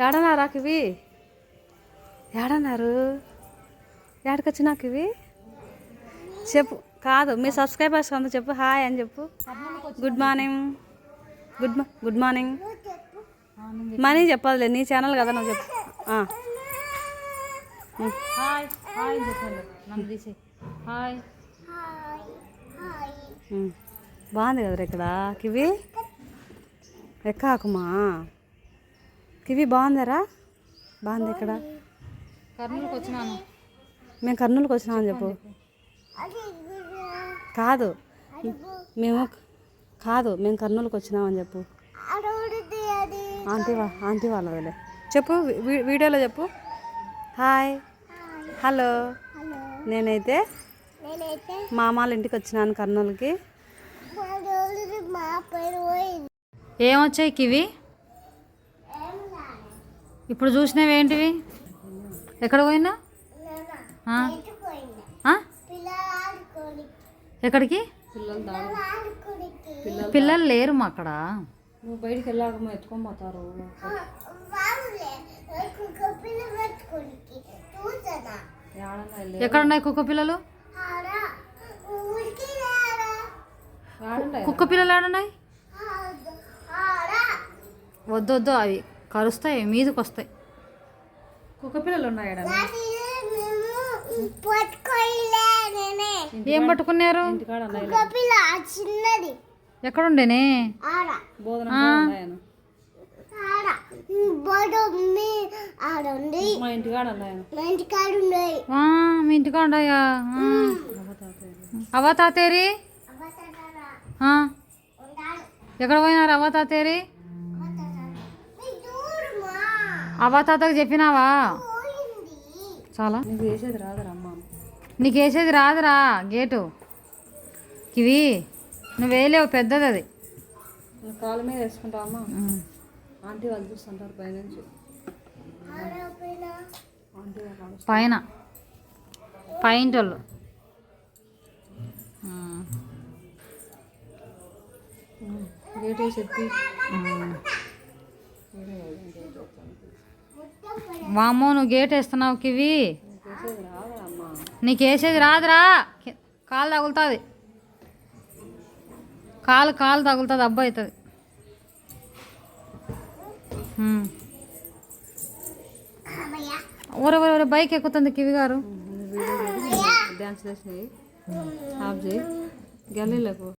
ఏడన్నారా kiwi? ఏడన్నారు? ఏడకొచ్చినాకు ఇవి చెప్పు. కాదు మీ సబ్స్క్రైబర్స్ అంతా చెప్పు, హాయ్ అని చెప్పు. Good morning. Good morning. Money చెప్పాలి, నీ ఛానల్ కదా, నువ్వు చెప్పు. హాయ్ హాయ్ చెప్పండి, నన్ను తీసే హాయ్. బాగుంది కదరా ఇక్కడ కివి. ఎక్కాకుమా కివి, బాగుందరా? బాగుంది ఇక్కడ. కర్నూలుకి వచ్చినాను. మేము కర్నూలుకి వచ్చినామని చెప్పు. కాదు మేము కర్నూలుకి వచ్చినామని చెప్పు. ఆంటీ వాళ్ళదిలే చెప్పు, వీడియోలో చెప్పు. Hi, hello. నేనైతే మా అమ్మాళ్ళ ఇంటికి వచ్చినాను కర్నూలుకి. ఏమొచ్చాయి కివి? ఇప్పుడు చూసినవి ఏంటివి? ఎక్కడ పోయినా? ఎక్కడికి? పిల్లలు లేరు మా అక్కడ. నువ్వు బయటికి వెళ్ళాక ఎత్తుకోపోతారు. ఎక్కడున్నాయి కుక్క పిల్లలు? కుక్క పిల్లలు ఏడున్నాయి? వద్దొద్దు, అవి కరుస్తాయి, మీదకి వస్తాయి. కుక్క పిల్లలు ఉన్నాయి. ఏం పట్టుకున్నారు? ఎక్కడుండేనే? మీ ఇంటికాడ ఉన్నాయా? అవ్వ తాతేరి ఎక్కడ పోయినారు? అవ్వ తాతేరి అవ్వ తాతకు చెప్పినావా? చాలా. నీకు వేసేది రాదురా అమ్మ? నీకు వేసేది రాదురా గేటు కివి, నువ్వు వేయలేవు, పెద్దది అది. కాళ్ళ మీద వేసుకుంటావా అమ్మ? ఆంటీ వాళ్ళు చూస్తుంటారు పైనుంచి. పైన పైంటోళ్ళు. గేట్ వేసి ఎత్తి. వామ్మో, నువ్వు గేట్ వేస్తున్నావు కివి. నీకు వేసేది రాదురా. కాలు తగులుతుంది, కాలు తగులుతుంది, అబ్బా అవుతుంది. ఊరే బైక్ ఎక్కుతుంది కివి గారు. డ్యాన్స్ చేసినాయి ఆఫ్ చేయి, గల్లీలకు.